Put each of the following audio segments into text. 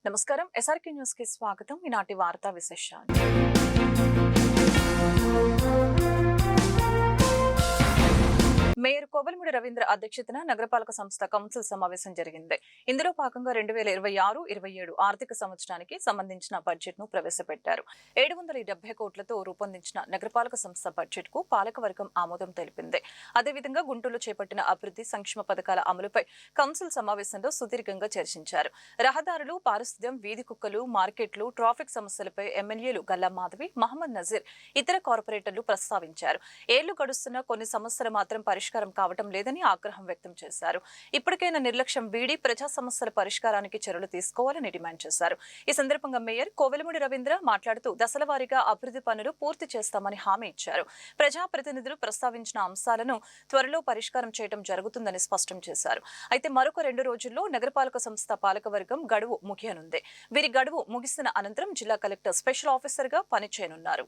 నమస్కారం SRK news కి స్వాగతం. ఈనాటి వార్తా విశేషాలు. మేయర్ కోవెలమూడి రవీంద్ర అధ్యక్షతన నగరపాలక సంస్థ కౌన్సిల్ సమావేశం జరిగింది. ఇందులో భాగంగా 2026-27 ఆర్థిక సంవత్సరానికి సంబంధించిన బడ్జెట్ ను ప్రవేశపెట్టారు. 770 కోట్లతో రూపొందించిన నగరపాలక సంస్థ బడ్జెట్ కు పాలకవర్గం ఆమోదం తెలిపింది. అదేవిధంగా గుంటూరులో చేపట్టిన అభివృద్ధి సంక్షేమ పథకాల అమలుపై కౌన్సిల్ సమావేశంలో సుదీర్ఘంగా చర్చించారు. రహదారులు, పారిశుద్ధ్యం, వీధి కుక్కలు, మార్కెట్లు, ట్రాఫిక్ సమస్యలపై ఎమ్మెల్యేలు గల్లా మాధవి, మహమ్మద్ నజీర్, ఇతర కార్పొరేటర్లు ప్రస్తావించారు. ఏళ్లు గడుస్తున్న కొన్ని సమస్యలు మాత్రం పరిష్కారం కావటం లేదని ఆగ్రహం వ్యక్తం చేశారు. ఇప్పటికైనా నిర్లక్ష్యం వీడి ప్రజా సమస్యల పరిష్కారానికి చర్యలు తీసుకోవాలని డిమాండ్ చేశారు. ఈ సందర్భంగా మేయర్ కోవెలమూడి రవీంద్ర మాట్లాడుతూ దశలవారీగా అభివృద్ధి పనులు పూర్తి చేస్తామని హామీ ఇచ్చారు. ప్రజాప్రతినిధులు ప్రస్తావించిన అంశాలను త్వరలో పరిష్కారం చేయడం జరుగుతుందని స్పష్టం చేశారు. అయితే మరొక 2 రోజుల్లో నగరపాలక సంస్థ పాలకవర్గం గడువు ముగియనుంది. వీరి గడువు ముగిసిన అనంతరం జిల్లా కలెక్టర్ స్పెషల్ ఆఫీసర్ గా పనిచేయనున్నారు.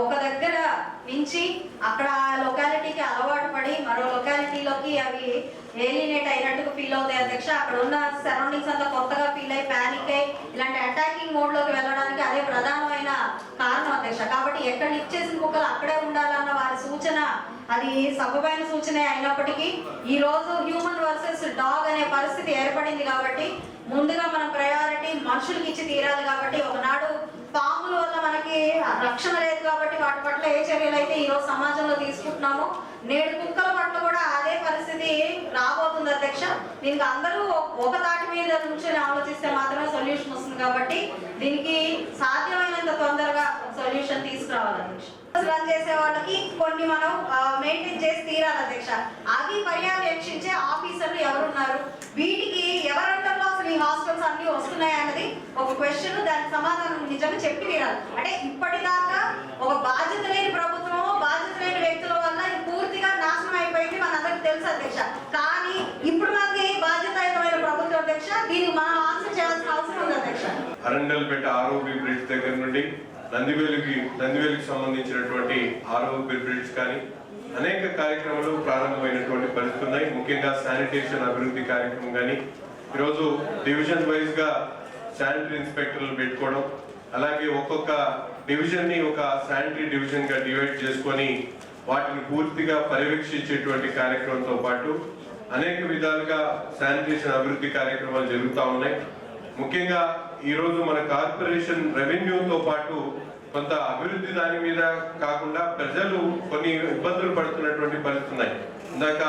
ఒక దగ్గర నుంచి అక్కడ లొకాలిటీకి అలవాటు పడి మరో లొకాలిటీలోకి అవి ఏలినేట్ అయినట్టుగా ఫీల్ అవుతాయి అధ్యక్ష. అక్కడ ఉన్న సరౌండింగ్స్ అంతా కొత్తగా ఫీల్ అయ్యి ప్యానిక్ అయ్యి ఇలాంటి అటాకింగ్ మోడ్ లోకి వెళ్ళడానికి అదే ప్రధానమైన కారణం అధ్యక్ష. కాబట్టి ఎక్కడ లిఫ్ట్ చేసిన కుక్కలు అక్కడే ఉండాలన్న వారి సూచన అది సబబైన సూచనే అయినప్పటికీ ఈ రోజు హ్యూమన్ వర్సెస్ డాగ్ అనే పరిస్థితి ఏర్పడింది. కాబట్టి ముందుగా మనం ప్రయారిటీ మనుషులకి ఇచ్చి తీరాలి. కాబట్టి ఒకనాడు పాముల వల్ల మనకి రక్షణ లేదు కాబట్టి వాటి పట్ల ఏ చర్యలు అయితే ఈ రోజు సమాజంలో తీసుకుంటున్నామో నేడు కుక్కల పట్ల కూడా అదే పరిస్థితి రాబోతుంది అధ్యక్ష. దీనికి అందరూ ఒక తాటి మీద నుంచి ఆలోచిస్తే మాత్రమే సొల్యూషన్ వస్తుంది. కాబట్టి దీనికి సాధ్యమైనంత తొందరగా సొల్యూషన్ తీసుకురావాలి అధ్యక్ష. రన్ చేసే వాళ్ళకి కొన్ని మనం మెయింటైన్ చేసి తీరాలి అధ్యక్ష. అది పర్యవేక్షించే ఆఫీసర్లు ఎవరున్నారు, వీటికి ఎవరంటలో అసలు ఈ హాస్పిటల్స్ అన్ని వస్తున్నాయి అన్నది ఒక క్వశ్చన్. దానికి సమాధానం నిజంగా చెప్పి తీరాలి. అంటే ఇప్పటిదాకా ఒక బాధ్యత లేని ప్రభుత్వము, బాధ్యత లేని వ్యక్తుల వల్ల పూర్తిగా నాశనం అయిపోయింది మనందరికి తెలుసు అధ్యక్ష. కానీ ఇప్పుడు మనకి బాధ్యతాయుతమైన ప్రభుత్వం అధ్యక్ష, దీనికి మనం ఆన్సర్ చేయాల్సిన అవసరం ఉంది అధ్యక్ష. అరంగల్పేట ఆర్ఓబి బ్రిడ్జ్ దగ్గర నుండి నందివేలికి సంబంధించినటువంటి ఆర్ఓబి బ్రిడ్జ్ కానీ అనేక కార్యక్రమాలు ప్రారంభమైనటువంటి పరిస్థితులు ఉన్నాయి. ముఖ్యంగా శానిటేషన్ అభివృద్ధి కార్యక్రమం కానీ ఈరోజు డివిజన్ వైజ్ గా శానిటరీ ఇన్స్పెక్టర్లు పెట్టుకోవడం, అలాగే ఒక్కొక్క డివిజన్ ని ఒక శానిటరీ డివిజన్ గా డివైడ్ చేసుకొని వాటిని పూర్తిగా పర్యవేక్షించేటువంటి కార్యక్రమంతో పాటు అనేక విధాలుగా శానిటేషన్ అభివృద్ధి కార్యక్రమాలు జరుగుతూ ఉన్నాయి. ముఖ్యంగా ఈరోజు మన కార్పొరేషన్ రెవెన్యూతో పాటు కొంత అభివృద్ధి దాని మీద కాకుండా ప్రజలు కొన్ని ఇబ్బందులు పడుతున్నటువంటి పరిస్థితులు ఉన్నాయి. ఇందాక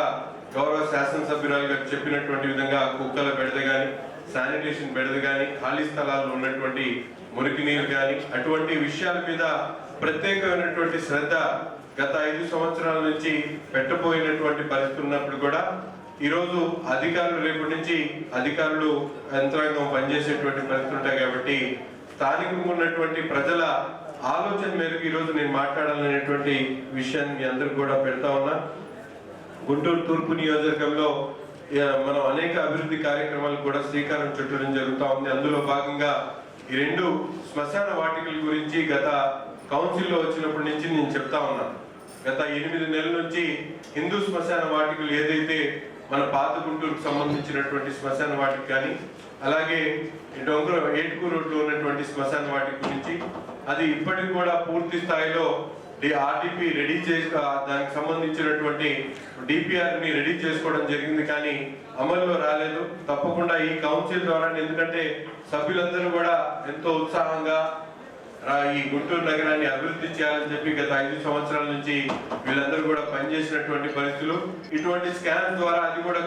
గౌరవ శాసనసభ్యురాలు గారు చెప్పినటువంటి విధంగా కుక్కల బెడద కానీ, శానిటేషన్ బెడద కానీ, ఖాళీ స్థలాల్లో ఉన్నటువంటి మురికి నీరు కానీ అటువంటి విషయాల మీద ప్రత్యేకమైనటువంటి శ్రద్ధ గత 5 సంవత్సరాల నుంచి పెట్టబోయినటువంటి పరిస్థితి ఉన్నప్పుడు కూడా ఈరోజు అధికారులు రేపటి నుంచి అధికారులు యంత్రాంగం పనిచేసేటువంటి పరిస్థితులు ఉంటాయి. కాబట్టి స్థానికంగా ఉన్నటువంటి ప్రజల ఆలోచన మేరకు ఈరోజు నేను మాట్లాడాలనేటువంటి విషయాన్ని మీ అందరికి కూడా పెడతా ఉన్నా. గుంటూరు తూర్పు నియోజకవర్గంలో మనం అనేక అభివృద్ధి కార్యక్రమాలు కూడా శ్రీకారం చుట్టడం జరుగుతూ ఉంది. అందులో భాగంగా ఈ 2 శ్మశాన వాటికల గురించి గత కౌన్సిల్లో వచ్చినప్పటి నుంచి నేను చెప్తా ఉన్నా. గత 8 నెలల నుంచి హిందూ శ్మశాన వాటికలు ఏదైతే మన పాత గుంటూరుకు సంబంధించినటువంటి శ్మశాన వాటిక కానీ, అలాగే ఏటుకూరు రోడ్లో ఉన్నటువంటి శ్మశాన వాటిక గురించి అది ఇప్పటికి కూడా పూర్తి స్థాయిలో ఆర్డిపి రెడీ చేసి దానికి సంబంధించినటువంటి డిపిఆర్ ని రెడీ చేసుకోవడం జరిగింది, కానీ అమల్లో రాలేదు. తప్పకుండా ఈ కౌన్సిల్ ద్వారా, ఎందుకంటే సభ్యులందరూ కూడా ఎంతో ఉత్సాహంగా ఈ గుంటూరు నగరాన్ని అభివృద్ధి చేయాలని చెప్పి గత 5 సంవత్సరాల నుంచి వీళ్ళందరూ కూడా పనిచేసినటువంటి పరిస్థితులు. ఇటువంటి స్కామ్ ద్వారా అది కూడా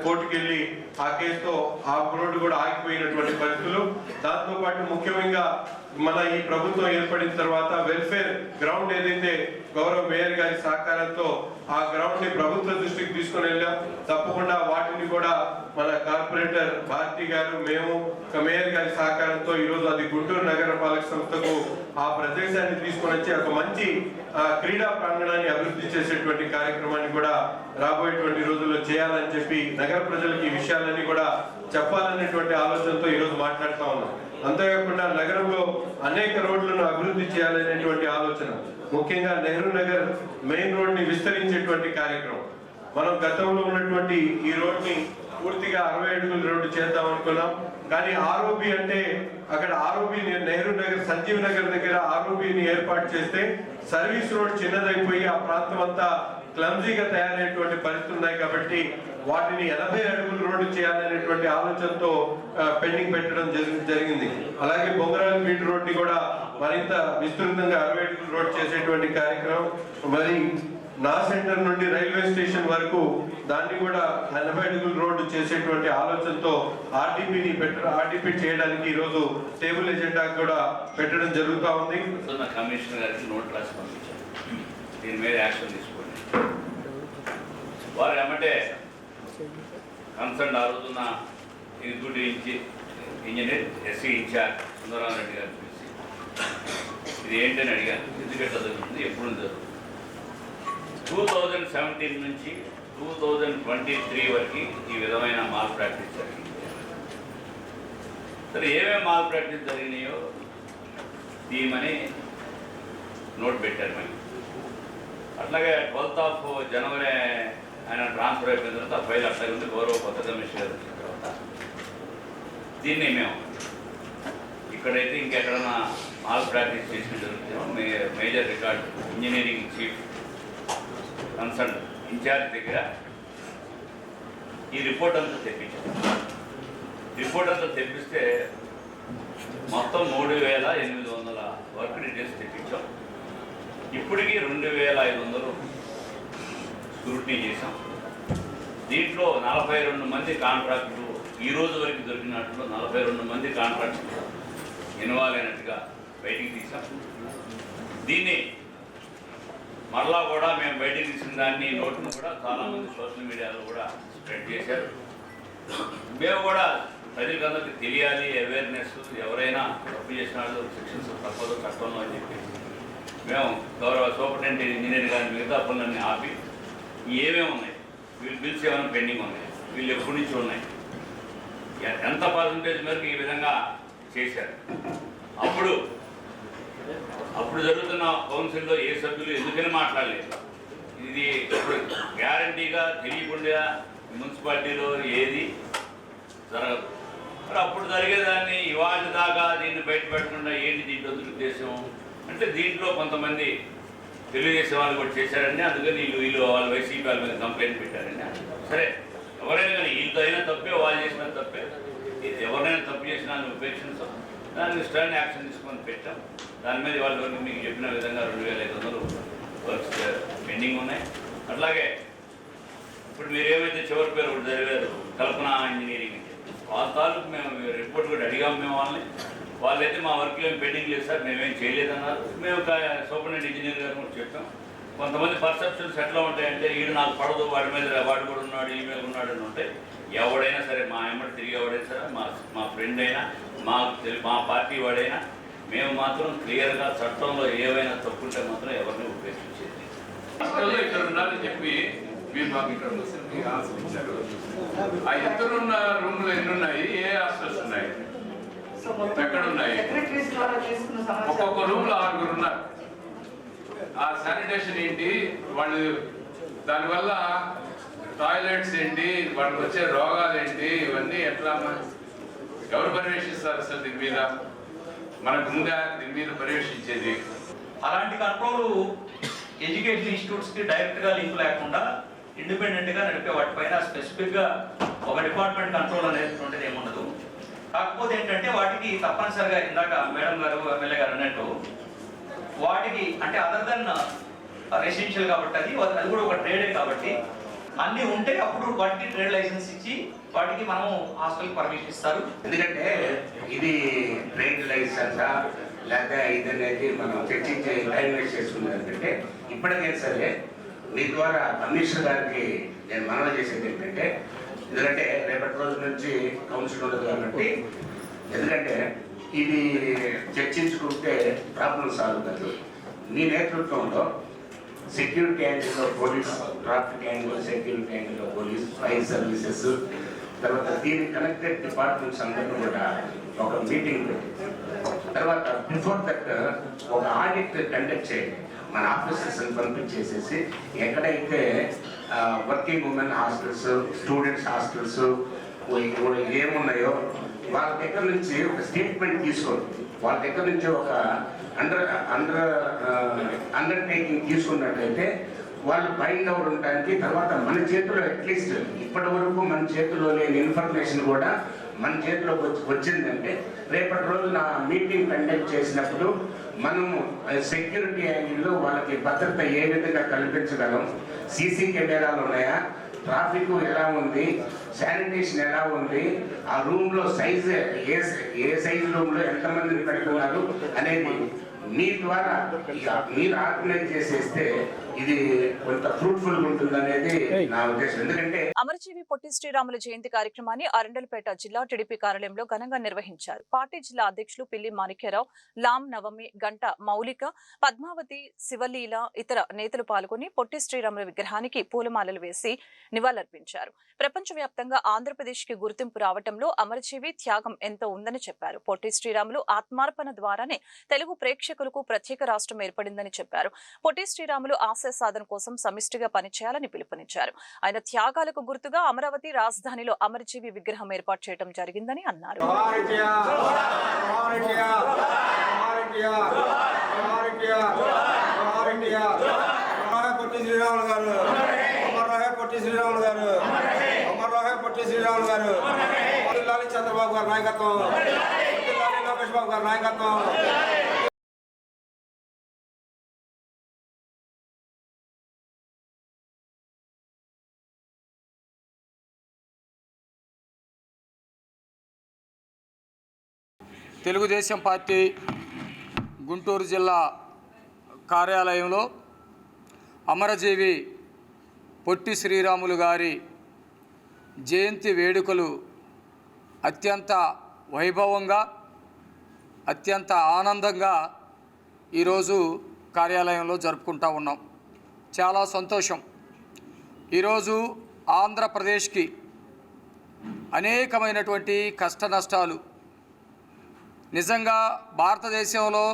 కోర్టుకి వెళ్ళి ఆ కేసుతో ఆ రోడ్డు కూడా ఆగిపోయినటువంటి పరిస్థితులు. దాంతో పాటు ముఖ్యంగా మన ఈ ప్రభుత్వం ఏర్పడిన తర్వాత వెల్ఫేర్ గ్రౌండ్ ఏదైతే గౌరవ మేయర్ గారి సహకారంతో ఆ గ్రౌండ్ ని ప్రభుత్వ దృష్టికి తీసుకుని వెళ్ళాం. తప్పకుండా వాటిని కూడా మన కార్పొరేటర్ భారతి గారు, మేము మేయర్ గారి సహకారంతో ఈరోజు అది గుంటూరు నగరపాలక సంస్థకు ఆ ప్రదేశాన్ని తీసుకొని వచ్చి ఒక మంచి క్రీడా ప్రాంగణాన్ని అభివృద్ధి చేసేటువంటి కార్యక్రమాన్ని కూడా రాబోయేటువంటి రోజుల్లో చేయాలని చెప్పి నగర ప్రజలకు ఈ విషయాలన్నీ కూడా చెప్పాలనేటువంటి ఆలోచనతో ఈరోజు మాట్లాడుతా ఉన్నాం. అంతేకాకుండా నగరంలో అనేక రోడ్లను అభివృద్ధి చేయాలనేటువంటి ఆలోచన, ముఖ్యంగా నెహ్రూ నగర్ మెయిన్ రోడ్ ని విస్తరించేటువంటి కార్యక్రమం. మనం గతంలో ఉన్నటువంటి ఈ రోడ్ ని పూర్తిగా 60 అడుగుల రోడ్డు చేద్దాం అనుకున్నాం. కానీ ఆర్ఓబి అంటే అక్కడ ఆర్ఓబి నెహ్రూ నగర్ సంజీవ్ నగర్ దగ్గర ఆర్ఓబిని ఏర్పాటు చేస్తే సర్వీస్ రోడ్ చిన్నదైపోయి ఆ ప్రాంతం అంతా క్లమ్జీగా తయారైనటువంటి పరిస్థితులు ఉన్నాయి. కాబట్టి వాటిని 80 అడుగుల రోడ్డు చేయాలనేటువంటి ఆలోచనతో పెండింగ్ పెట్టడం జరిగింది. అలాగే బొంగరాల బీట్ రోడ్ ని కూడా మరింత విస్తృతంగా 60 అడుగుల రోడ్ చేసేటువంటి కార్యక్రమం. మరి నా సెంటర్ నుండి రైల్వే స్టేషన్ వరకు దాన్ని కూడా 80 అడుగుల రోడ్డు చేసేటువంటి ఆలోచనతో ఆర్డీపీ చేయడానికి ఈరోజు టేబుల్ ఎజెండా కూడా పెట్టడం జరుగుతూ ఉంది. కమిషనర్ గారికి నోట్ రాసి పంపించారు, దీని మీద యాక్షన్ తీసుకోండి. వారు ఏమంటే కన్సర్న్ ఆ రోజున executive engineer SE in charge Sundara Rao Reddy గారిని పిలిచి ఇది ఏంటని అడిగాను. ఎందుకంటే జరుగుతుంది, ఎప్పుడు జరుగుతుంది. 2017 నుంచి 2023 వరకు ఈ విధమైన మాల్ ప్రాక్టీస్ జరిగింది. సరే, ఏమేమి మాల్ ప్రాక్టీస్ జరిగినాయో తీయమని నోట్ పెట్టారు మరి. అట్లాగే 12th జనవరి ఆయన ట్రాన్స్ఫర్ అయిపోయిన తర్వాత ఆ ఫైల్ అట్లాగే ఉంది. గౌరవ కొత్త కమిషనర్ వచ్చిన తర్వాత దీన్ని మేము ఇక్కడైతే ఇంకెక్కడన్నా మాల్ ప్రాక్టీస్ చేసిన జరుగుతున్నాం. Major record engineering chief concern incharge దగ్గర ఈ రిపోర్ట్ అంతా తెప్పించాం. రిపోర్ట్ అంతా తెప్పిస్తే మొత్తం 3,800 వర్క్ డీటెయిల్స్ తెప్పించాం. ఇప్పటికీ 2,500 స్క్రూటినీ చేసాం. దీంట్లో 42 మంది కాంట్రాక్టులు ఈ రోజు వరకు దొరికినట్లు 42 మంది కాంట్రాక్టులు ఇన్వాల్వ్ అయినట్టుగా బయటికి తీసాం. దీన్ని మరలా కూడా మేము బయటికి తీసిన దాన్ని నోట్ను కూడా చాలామంది సోషల్ మీడియాలో కూడా స్ప్రెడ్ చేశారు. మేము కూడా ప్రజలందరికీ తెలియాలి, అవేర్నెస్, ఎవరైనా తప్పు చేసిన వాళ్ళు శిక్షణ తప్పదు చట్టంలో అని చెప్పి మేము గౌరవ సూపరింటెండెంట్ ఇంజనీర్ గారిని మిగతా పనులన్నీ ఆపి ఏమేమి ఉన్నాయి, వీళ్ళు బిల్స్ ఏమైనా పెండింగ్ ఉన్నాయి, వీళ్ళు ఎప్పటి నుంచి ఉన్నాయి, ఎంత పర్సంటేజ్ మేరకు ఈ విధంగా చేశారు. అప్పుడు జరుగుతున్న కౌన్సిల్లో ఏ సభ్యులు ఎందుకని మాట్లాడలేదు. ఇది ఇప్పుడు గ్యారంటీగా తెలియకుండా మున్సిపాలిటీలో ఏది జరగదు. మరి అప్పుడు జరిగేదాన్ని ఇవాళ దాకా దీన్ని బయటపెట్టకుండా ఏంటి దీంట్లో ఉద్దేశం అంటే దీంట్లో కొంతమంది తెలుగుదేశం వాళ్ళు కూడా చేశారండి, అందుకని వీళ్ళు వాళ్ళ వైసీపీ వాళ్ళ మీద కంప్లైంట్ పెట్టారండి. సరే, ఎవరైనా కానీ వీళ్ళతో అయినా తప్పే, వాళ్ళు చేసినా తప్పే, ఎవరైనా తప్పు చేసినా ఉపేక్షించాం, దానికి స్టర్న్ యాక్షన్ తీసుకొని పెట్టాం. దాని మీద వాళ్ళు మీకు చెప్పిన విధంగా 2,500 వర్క్స్ పెండింగ్ ఉన్నాయి. అట్లాగే ఇప్పుడు మీరు ఏమైతే చివరి పేరు ఒకటి జరిగారు కల్పన ఇంజనీరింగ్ అని చెప్పి వాళ్ళ తాలూకు మేము రిపోర్ట్ కూడా అడిగాము. మేము వాళ్ళైతే మా వర్క్లో ఏం పెండింగ్ లేదు సార్, మేమేం చేయలేదన్నారు. మేము సూపరింటెండెంట్ ఇంజనీర్ గారు కూడా చెప్పాం. కొంతమంది పర్సెప్షన్స్ ఎట్లా ఉంటాయంటే వీడు నాకు పడదు, వాడి మీద వాడు కూడా ఉన్నాడు, ఈ మీద ఉన్నాడు అని ఉంటాయి. ఎవడైనా సరే, మా ఎమ్మటి తిరిగి ఎవడైనా సరే, మా ఫ్రెండ్ అయినా, మా పార్టీ వాడైనా, మేము మాత్రం క్లియర్గా చట్టంలో ఏవైనా తప్పుంటే మాత్రం ఎవరిని ఉపేక్షించేది. ఇక్కడ ఉన్నారని చెప్పి మీరు మాకు ఇక్కడ ఆన్సర్ ఇచ్చారు. ఆ ఇద్దరున్న రూమ్లు ఎన్ని ఉన్నాయి, ఏ హాస్టల్స్ ఉన్నాయి, ఎక్కడ ఉన్నాయి? ఒక్కొక్క రూమ్ లో 6 ఉన్నారు. ఆ శానిటేషన్ ఏంటి, వాళ్ళు దానివల్ల టాయిలెట్స్ ఏంటి, వాళ్ళకి వచ్చే రోగాలు ఏంటి, ఇవన్నీ ఎట్లా ఎవరు పర్యవేక్షిస్తారు అసలు దీని మీద? మనకు ముందే దీని మీద పర్యవేక్షించేది. అలాంటి కంట్రోల్ ఎడ్యుకేషన్ ఇన్స్టిట్యూట్స్ కి డైరెక్ట్ గా లింక్ లేకుండా ఇండిపెండెంట్ గా నడిపే వాటిపైన స్పెసిఫిక్ గా ఒక డిపార్ట్మెంట్ కంట్రోల్ అనేటువంటిది ఏముండదు. కాకపోతే ఏంటంటే వాటికి తప్పనిసరిగా ఇందాక మేడం గారు ఎమ్మెల్యే గారు అన్నట్టు వాటికి అంటే అదర్ దెన్ రెసిడెన్షియల్ కాబట్టి అది కూడా ఒక ట్రేడే కాబట్టి అన్ని ఉంటే అప్పుడు వాటికి ట్రేడ్ లైసెన్స్ ఇచ్చి వాటికి మనం హాస్టల్ పర్మిషన్ ఇస్తారు. ఎందుకంటే ఇది ట్రేడ్ లైసెన్స్ లేకపోతే ఇది అనేది మనం చర్చించి టైం వేస్ట్ చేసుకునేది ఏంటంటే ఇప్పటికైనా సరే మీ ద్వారా కమిషనర్ గారికి నేను మనవి చేసేది ఏంటంటే, ఎందుకంటే రేపటి రోజు నుంచి కౌన్సిల్ ఉండదు కాబట్టి, ఎందుకంటే ఇది చర్చించుకుంటే ప్రాబ్లం సాల్వ్ కాదు. మీ నేతృత్వంలో సెక్యూరిటీ యాంగిల్లో పోలీస్, ట్రాఫిక్ యాంగిల్లో సెక్యూరిటీ యాంగిల్లో పోలీస్, ఫైర్ సర్వీసెస్, తర్వాత దీనికి కనెక్టెడ్ డిపార్ట్మెంట్స్ అందరూ కూడా ఒక మీటింగ్ పెట్టి తర్వాత బిఫోర్ దట్ ఒక ఆడిట్ కండక్ట్ చేయండి. మన ఆఫీసర్స్ని పంపించేసేసి ఎక్కడైతే working women hostels, students hostels ఏమున్నాయో వాళ్ళ దగ్గర నుంచి ఒక స్టేట్మెంట్ తీసుకోండి. వాళ్ళ దగ్గర నుంచి ఒక అండర్టేకింగ్ తీసుకున్నట్లయితే వాళ్ళు బైండ్ అవుట్ ఉండడానికి, తర్వాత మన చేతిలో అట్లీస్ట్ ఇప్పటి వరకు మన చేతిలో లేని ఇన్ఫర్మేషన్ కూడా మన చేతిలోకి వచ్చిందంటే రేపటి రోజు నా మీటింగ్ కండక్ట్ చేసినప్పుడు మనము సెక్యూరిటీ యాంగిల్లో వాళ్ళకి భద్రత ఏ విధంగా కల్పించగలం, సీసీ కెమెరాలు ఉన్నాయా, ట్రాఫిక్ ఎలా ఉంది, శానిటేషన్ ఎలా ఉంది, ఆ రూమ్లో సైజ్ ఏ సైజ్ రూమ్లో ఎంతమందిని పెడుతున్నారు అనేది మీ ద్వారా మీరు ఆర్గనైజ్ చేసేస్తే ఇది కొంత ఫ్రూట్ఫుల్ ఉంటుంది అనేది నా ఉద్దేశం. ఎందుకంటే అమరజీవి పొట్టి శ్రీరాములు జయంతి కార్యక్రమాన్ని అరండల్పేట జిల్లా టీడీపీ కార్యాలయంలో ఘనంగా నిర్వహించారు. పార్టీ జిల్లా అధ్యక్షులు పిల్లి మాణిక్యరావు, లాం నవమి, గంట మౌలిక, పద్మావతి, శివలీల ఇతర నేతలు పాల్గొని పొట్టి శ్రీరాములు విగ్రహానికి పూలమాలలు వేసి నివాళులర్పించారు. ప్రపంచవ్యాప్తంగా ఆంధ్రప్రదేశ్ కి గుర్తింపు రావడంలో అమరజీవి త్యాగం ఎంతో ఉందని చెప్పారు. పొట్టి శ్రీరాములు ఆత్మార్పణ ద్వారానే తెలుగు ప్రేక్షకులకు ప్రత్యేక రాష్ట్రం ఏర్పడిందని చెప్పారు. పొట్టి శ్రీరాములు ఆశయ సాధన కోసం సమిష్టిగా పనిచేయాలని పిలుపునిచ్చారు. ఆయన త్యాగాలకు గుర్తుగా అమరావతి రాజధానిలో అమరజీవి విగ్రహం ఏర్పాటు చేయడం జరిగిందని అన్నారు. చంద్రబాబు గారి నాయకత్వం, లోకేష్ బాబు గారి నాయకత్వం. తెలుగుదేశం పార్టీ గుంటూరు జిల్లా కార్యాలయంలో అమరజీవి పొట్టి శ్రీరాములు గారి జయంతి వేడుకలు అత్యంత వైభవంగా, అత్యంత ఆనందంగా ఈరోజు కార్యాలయంలో జరుపుకుంటూ ఉన్నాం. చాలా సంతోషం. ఈరోజు ఆంధ్రప్రదేశ్కి అనేకమైనటువంటి కష్ట నష్టాలు, నిజంగా భారతదేశంలో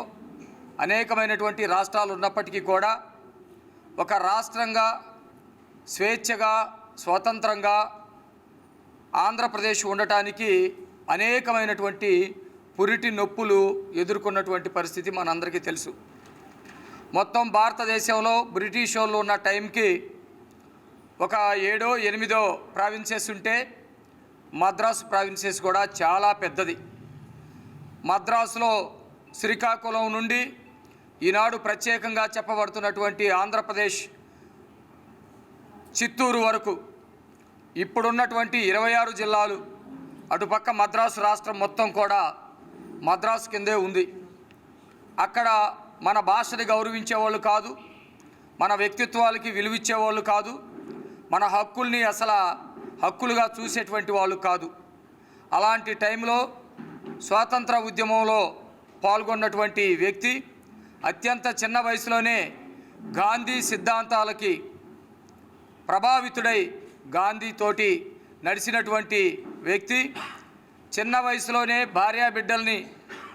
అనేకమైనటువంటి రాష్ట్రాలు ఉన్నప్పటికీ కూడా ఒక రాష్ట్రంగా స్వేచ్ఛగా స్వతంత్రంగా ఆంధ్రప్రదేశ్ ఉండటానికి అనేకమైనటువంటి పురిటి నొప్పులు ఎదుర్కొన్నటువంటి పరిస్థితి మనందరికీ తెలుసు. మొత్తం భారతదేశంలో బ్రిటిష్ వాళ్ళు ఉన్న టైంకి ఒక 7 8 ప్రావిన్సెస్ ఉంటే మద్రాసు ప్రావిన్సెస్ కూడా చాలా పెద్దది. మద్రాసులో శ్రీకాకుళం నుండి ఈనాడు ప్రత్యేకంగా చెప్పబడుతున్నటువంటి ఆంధ్రప్రదేశ్ చిత్తూరు వరకు ఇప్పుడున్నటువంటి 26 జిల్లాలు, అటుపక్క మద్రాసు రాష్ట్రం మొత్తం కూడా మద్రాసు కిందే ఉంది. అక్కడ మన భాషని గౌరవించేవాళ్ళు కాదు, మన వ్యక్తిత్వాలకి విలువిచ్చేవాళ్ళు కాదు, మన హక్కుల్ని అసలు హక్కులుగా చూసేటువంటి వాళ్ళు కాదు. అలాంటి టైంలో స్వాతంత్ర ఉద్యమంలో పాల్గొన్నటువంటి వ్యక్తి, అత్యంత చిన్న వయసులోనే గాంధీ సిద్ధాంతాలకి ప్రభావితుడై గాంధీతోటి నడిచినటువంటి వ్యక్తి, చిన్న వయసులోనే భార్యాబిడ్డల్ని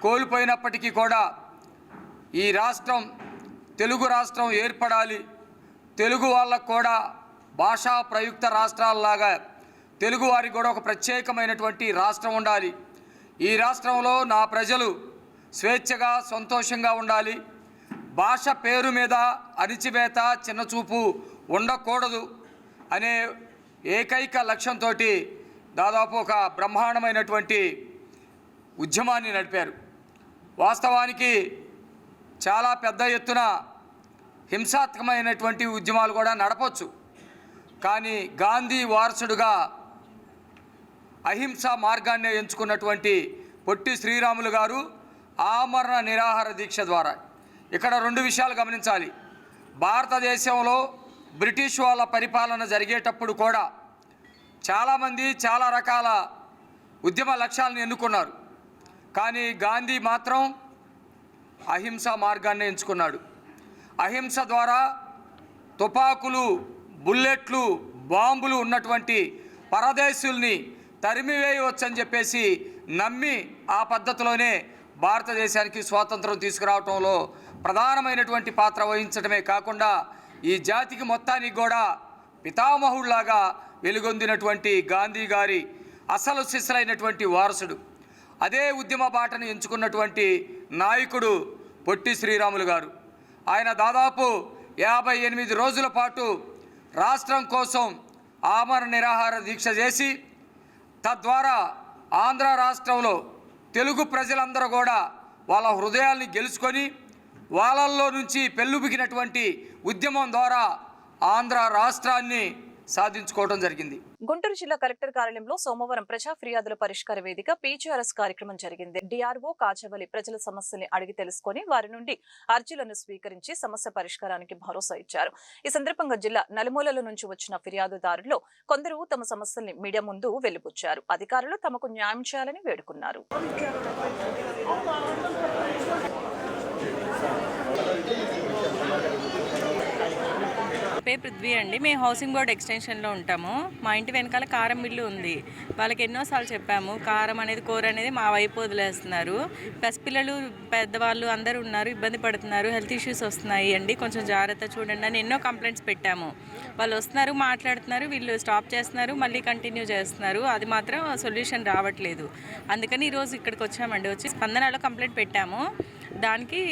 కోల్పోయినప్పటికీ కూడా ఈ రాష్ట్రం, తెలుగు రాష్ట్రం ఏర్పడాలి, తెలుగు వాళ్ళకు కూడా భాషా ప్రయుక్త రాష్ట్రాలలాగా తెలుగు వారికి కూడా ఒక ప్రత్యేకమైనటువంటి రాష్ట్రం ఉండాలి, ఈ రాష్ట్రంలో నా ప్రజలు స్వేచ్ఛగా సంతోషంగా ఉండాలి, భాష పేరు మీద అణిచివేత చిన్నచూపు ఉండకూడదు అనే ఏకైక లక్ష్యంతో దాదాపు ఒక బ్రహ్మాండమైనటువంటి ఉద్యమాన్ని నడిపారు. వాస్తవానికి చాలా పెద్ద ఎత్తున హింసాత్మకమైనటువంటి ఉద్యమాలు కూడా నడపవచ్చు, కానీ గాంధీ వారసుడుగా అహింసా మార్గాన్ని ఎంచుకున్నటువంటి పొట్టి శ్రీరాములు గారు ఆమరణ నిరాహార దీక్ష ద్వారా. ఇక్కడ 2 విషయాలు గమనించాలి. భారతదేశంలో బ్రిటిష్ వాళ్ళ పరిపాలన జరిగేటప్పుడు కూడా చాలామంది చాలా రకాల ఉద్యమ లక్ష్యాలను ఎన్నుకున్నారు. కానీ గాంధీ మాత్రం అహింస మార్గాన్ని ఎంచుకున్నాడు. అహింస ద్వారా తుపాకులు, బుల్లెట్లు, బాంబులు ఉన్నటువంటి పరదేశుల్ని తరిమివేయవచ్చని చెప్పేసి నమ్మి ఆ పద్ధతిలోనే భారతదేశానికి స్వాతంత్రం తీసుకురావటంలో ప్రధానమైనటువంటి పాత్ర వహించడమే కాకుండా ఈ జాతికి మొత్తానికి కూడా పితామహుళ్లాగా వెలుగొందినటువంటి గాంధీ గారి అసలు శిష్యులైనటువంటి వారసుడు. అదే ఉద్యమ బాటను ఎంచుకున్నటువంటి నాయకుడు పొట్టి శ్రీరాములు గారు. ఆయన దాదాపు 58 రోజుల పాటు రాష్ట్రం కోసం ఆమరణ నిరాహార దీక్ష చేసి తద్వారా ఆంధ్ర రాష్ట్రంలో తెలుగు ప్రజలందరూ కూడా వాళ్ళ హృదయాల్ని గెలుచుకొని వాళ్ళల్లో నుంచి పెళ్ళుబికినటువంటి ఉద్యమం ద్వారా ఆంధ్ర రాష్ట్రాన్ని సాధించుకోవడం జరిగింది. గుంటూరు జిల్లా కలెక్టర్ కార్యాలయంలో సోమవారం ప్రజా ఫిర్యాదుల పరిష్కార వేదిక PGRS కార్యక్రమం జరిగింది. DRO కాచవలి ప్రజల సమస్యల్ని అడిగి తెలుసుకొని వారి నుండి అర్జీలను స్వీకరించి సమస్య పరిష్కారానికి భరోసా ఇచ్చారు. ఈ సందర్భంగా జిల్లా నలుమూలల నుంచి వచ్చిన ఫిర్యాదుదారుల్లో కొందరు తమ సమస్యల్ని మీడియా ముందు వెలిబుచ్చారు. అధికారులు తమకు న్యాయం చేయాలని వేడుకున్నారు. పేరు పృథ్వీ అండి. మేము హౌసింగ్ బోర్డ్ ఎక్స్టెన్షన్లో ఉంటాము. మా ఇంటి వెనకాల కారం మిల్లు ఉంది. వాళ్ళకి ఎన్నోసార్లు చెప్పాము, కారం అనేది కూర అనేది మా వైపు వదిలేస్తున్నారు. పసిపిల్లలు, పెద్దవాళ్ళు అందరూ ఉన్నారు, ఇబ్బంది పడుతున్నారు, హెల్త్ ఇష్యూస్ వస్తున్నాయి అండి, కొంచెం జాగ్రత్త చూడండి అని ఎన్నో కంప్లైంట్స్ పెట్టాము. వాళ్ళు వస్తున్నారు, మాట్లాడుతున్నారు, వీళ్ళు స్టాప్ చేస్తున్నారు, మళ్ళీ కంటిన్యూ చేస్తున్నారు. అది మాత్రం సొల్యూషన్ రావట్లేదు. అందుకని ఈరోజు ఇక్కడికి వచ్చామండి. వచ్చి స్పందనలో కంప్లైంట్ పెట్టాము. దానికి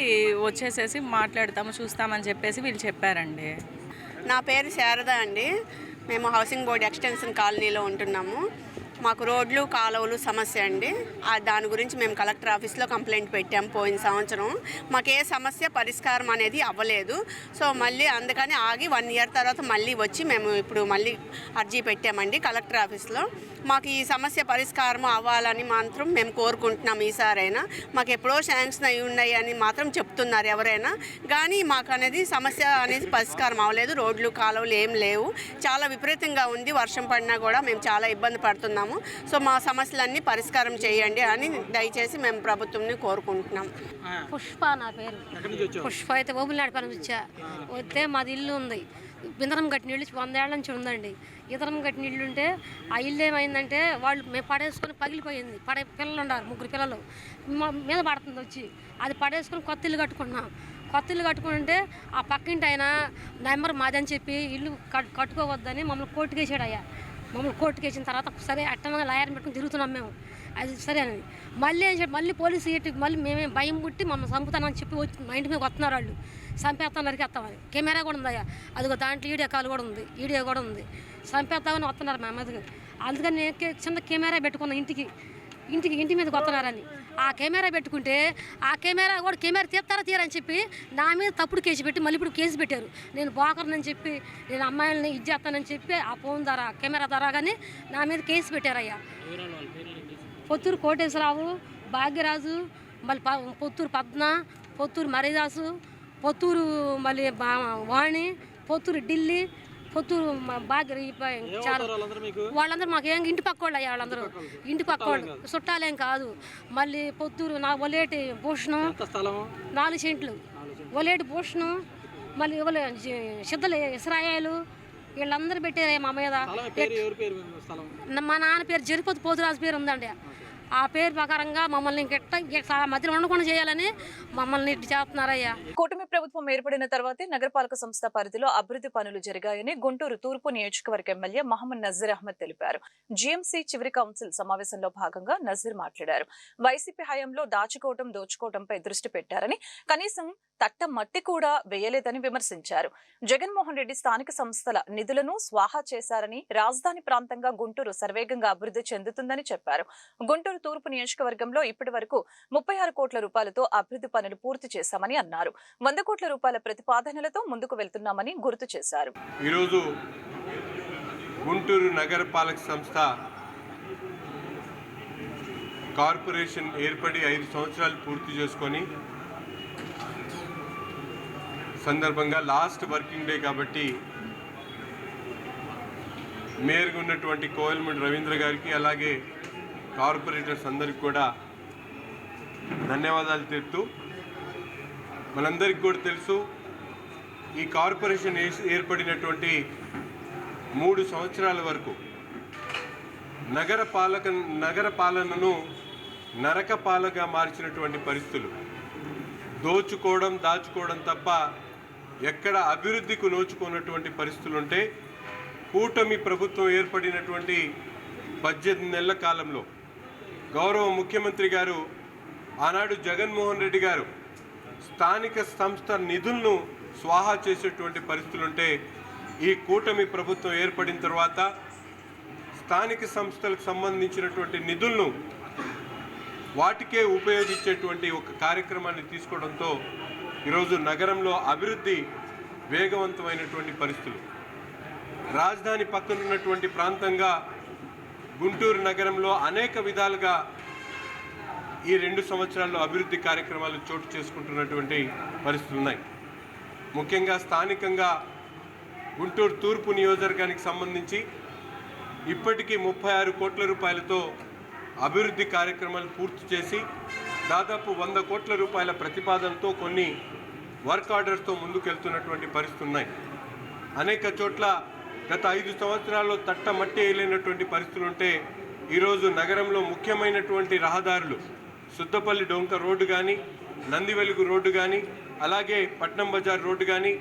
వచ్చేసేసి మాట్లాడతాము, చూస్తామని చెప్పేసి వీళ్ళు చెప్పారండి. నా పేరు శారద అండి. మేము హౌసింగ్ బోర్డ్ ఎక్స్టెన్షన్ కాలనీలో ఉంటున్నాము. మాకు రోడ్లు, కాలువలు సమస్య అండి. దాని గురించి మేము కలెక్టర్ ఆఫీస్లో కంప్లైంట్ పెట్టాము పోయిన సంవత్సరం. మాకు ఏ సమస్య పరిష్కారం అనేది అవ్వలేదు. సో మళ్ళీ అందుకని ఆగి 1 ఇయర్ తర్వాత మళ్ళీ వచ్చి మేము ఇప్పుడు మళ్ళీ అర్జీ పెట్టామండి కలెక్టర్ ఆఫీస్లో. మాకు ఈ సమస్య పరిష్కారం అవ్వాలని మాత్రం మేము కోరుకుంటున్నాం. ఈసారైనా మాకు ఎప్పుడో శాంక్షన్ అయి ఉన్నాయి అని మాత్రం చెప్తున్నారు ఎవరైనా, కానీ మాకు అనేది సమస్య అనేది పరిష్కారం అవ్వలేదు. రోడ్లు, కాలువలు ఏం లేవు, చాలా విపరీతంగా ఉంది. వర్షం పడినా కూడా మేము చాలా ఇబ్బంది పడుతున్నాము. సో మా సమస్యలన్నీ పరిష్కారం చేయండి అని దయచేసి మేము ప్రభుత్వంని కోరుకుంటున్నాం. పుష్ప నా పేరు. పుష్ప అయితే ఓబుల్నాడు పని వస్తే మాది ఇల్లు ఉంది. ఇంధనం కట్టిన ఇల్లు 100 ఏళ్ల నుంచి ఉందండి. ఇతరం కట్టిన ఇల్లు ఉంటే ఆ ఇల్లు ఏమైందంటే వాళ్ళు మేము పడేసుకొని పగిలిపోయింది. పిల్లలు ఉన్నారు, 3 పిల్లలు మీద పడుతుంది వచ్చి. అది పడేసుకొని కొత్త ఇల్లు కట్టుకుంటున్నాం. కొత్త ఇల్లు కట్టుకుంటే ఆ పక్కింటి ఆయన నెంబర్ మాదని చెప్పి ఇల్లు కట్టుకోవద్దని మమ్మల్ని కోర్టుకు వేసాడు. మమ్మల్ని కోర్టుకు వేసిన తర్వాత సరే అట్టనగా లాయర్ని పెట్టుకుని తిరుగుతున్నాం మేము. అది సరే అని మళ్ళీ ఏం చెప్పి మళ్ళీ పోలీసు ఇటుకు మళ్ళీ మేమే భయం పుట్టి మమ్మల్ని చంపుతానని చెప్పి వచ్చి మా ఇంటి మీద వస్తున్నారు. వాళ్ళు చంపేస్తాం, నరికేస్తామని. కెమెరా కూడా ఉందయ్యా, అదిగో దాంట్లో వీడియో కాల్ కూడా ఉంది, వీడియో కూడా ఉంది. చంపేస్తామని వస్తున్నారు మా మీదకి. అందుకని నేను చిన్న కెమెరా పెట్టుకున్నా ఇంటి మీదకి వస్తున్నారని. ఆ కెమెరా పెట్టుకుంటే ఆ కెమెరా కూడా తీస్తారా తీరని చెప్పి నా మీద తప్పుడు కేసు పెట్టి మళ్ళీ ఇప్పుడు కేసు పెట్టారు. నేను బోకర్నని చెప్పి, నేను అమ్మాయిలని ఇది చేస్తానని చెప్పి ఆ ఫోన్ ద్వారా కెమెరా ద్వారా కానీ నా మీద కేసు పెట్టారయ్యా. పొత్తూరు కోటేశ్వరరావు, భాగ్యరాజు, మళ్ళీ పొత్తూరు పద్మ, పొత్తూరు మరిదాసు, పొత్తూరు మళ్ళీ వాణి, పొత్తూరు ఢిల్లీ, పొత్తూరు చాలా వాళ్ళందరూ మాకు ఏం ఇంటి పక్క వాళ్ళు అయ్యా. వాళ్ళందరూ ఇంటి పక్క వాళ్ళు, చుట్టాలేం కాదు. మళ్ళీ పొత్తూరు ఒలేటి భూషణం 4 సెంట్లు, ఒలేటి భూషణం, మళ్ళీ సిద్ధలు ఇస్రాయేలు, వీళ్ళందరూ పెట్టారు మా మీద. మా నాన్న పేరు జరిపోతు పోతురాజు పేరు ఉందండి. ఆ పేరు ప్రకారంగా మమ్మల్ని మధ్యలో ఉండకుండా చేయాలని మమ్మల్ని ఇటు చేస్తున్నారయ్యా. కూటమి ప్రభుత్వం ఏర్పడిన తర్వాతే నగరపాలక సంస్థ పరిధిలో అభివృద్ధి పనులు జరిగాయని గుంటూరు తూర్పు నియోజకవర్గ ఎమ్మెల్యే మహమ్మద్ నజీర్ అహ్మద్ తెలిపారు. GMC చివరి కౌన్సిల్ సమావేశంలో భాగంగా నజీర్ మాట్లాడారు. వైసీపీ హయాంలో దోచుకోవడంపై దృష్టి పెట్టారని, కనీసం తట్ట మట్టి కూడా వేయలేదని విమర్శించారు. జగన్మోహన్ రెడ్డి స్థానిక సంస్థల నిధులను స్వాహా చేశారని, రాజధాని ప్రాంతంగా గుంటూరు సర్వేగంగా అభివృద్ధి చెందుతుందని చెప్పారు. గుంటూరు తూర్పు నియోజకవర్గంలో ఇప్పటి వరకు 36 కోట్ల రూపాయలతో అభివృద్ధి పనులు పూర్తి చేశామని అన్నారు. 100 కోట్ల రూపాయల ప్రతిపాదనలతో ముందుకు వెళ్తున్నామని గుర్తు చేశారు. ఈరోజు గుంటూరు నగరపాలక సంస్థ కార్పొరేషన్ ఏర్పడి 5 సంవత్సరాలు పూర్తి చేసుకొని సందర్భంగా లాస్ట్ వర్కింగ్ డే కాబట్టి మేయర్గా ఉన్నటువంటి కోవెలమూడి రవీంద్ర గారికి అలాగే కార్పొరేటర్స్ అందరికి కూడా ధన్యవాదాలు తెలుపుతూ, మనందరికీ కూడా తెలుసు ఈ కార్పొరేషన్ ఏర్పడినటువంటి 3 సంవత్సరాల వరకు నగర పాలనను నరక పాలగా మార్చినటువంటి పరిస్థితులు, దోచుకోవడం దాచుకోవడం తప్ప ఎక్కడ అభివృద్ధికి నోచుకున్నటువంటి పరిస్థితులు ఉంటే కూటమి ప్రభుత్వం ఏర్పడినటువంటి 18 నెలల కాలంలో గౌరవ ముఖ్యమంత్రి గారు ఆనాడు జగన్మోహన్ రెడ్డి గారు స్థానిక సంస్థ నిధులను స్వాహా చేసేటువంటి పరిస్థితులుంటే ఈ కూటమి ప్రభుత్వం ఏర్పడిన తర్వాత స్థానిక సంస్థలకు సంబంధించినటువంటి నిధులను వాటికే ఉపయోగించేటువంటి ఒక కార్యక్రమాన్ని తీసుకోవడంతో ఈరోజు నగరంలో అభివృద్ధి వేగవంతమైనటువంటి పరిస్థితులు. రాజధాని పక్కనున్నటువంటి ప్రాంతంగా గుంటూరు నగరంలో అనేక విధాలుగా ఈ 2 సంవత్సరాల్లో అభివృద్ధి కార్యక్రమాలు చోటు చేసుకుంటున్నటువంటి పరిస్థితులు ఉన్నాయి. ముఖ్యంగా స్థానికంగా గుంటూరు తూర్పు నియోజకవర్గానికి సంబంధించి ఇప్పటికీ 36 కోట్ల రూపాయలతో అభివృద్ధి కార్యక్రమాలు పూర్తి చేసి దాదాపు 100 కోట్ల రూపాయల ప్రతిపాదనతో కొన్ని వర్క్ ఆర్డర్స్తో ముందుకెళ్తున్నటువంటి పరిస్థితులు ఉన్నాయి. అనేక చోట్ల గత 5 సంవత్సరాల్లో తట్టమట్టి వేయలేనటువంటి పరిస్థితులు ఉంటే ఈరోజు నగరంలో ముఖ్యమైనటువంటి రహదారులు సుద్దపల్లి డొంక రోడ్డు కానీ, నందివెలుగు రోడ్డు కానీ, అలాగే పట్నం బజార్ రోడ్డు కానీ,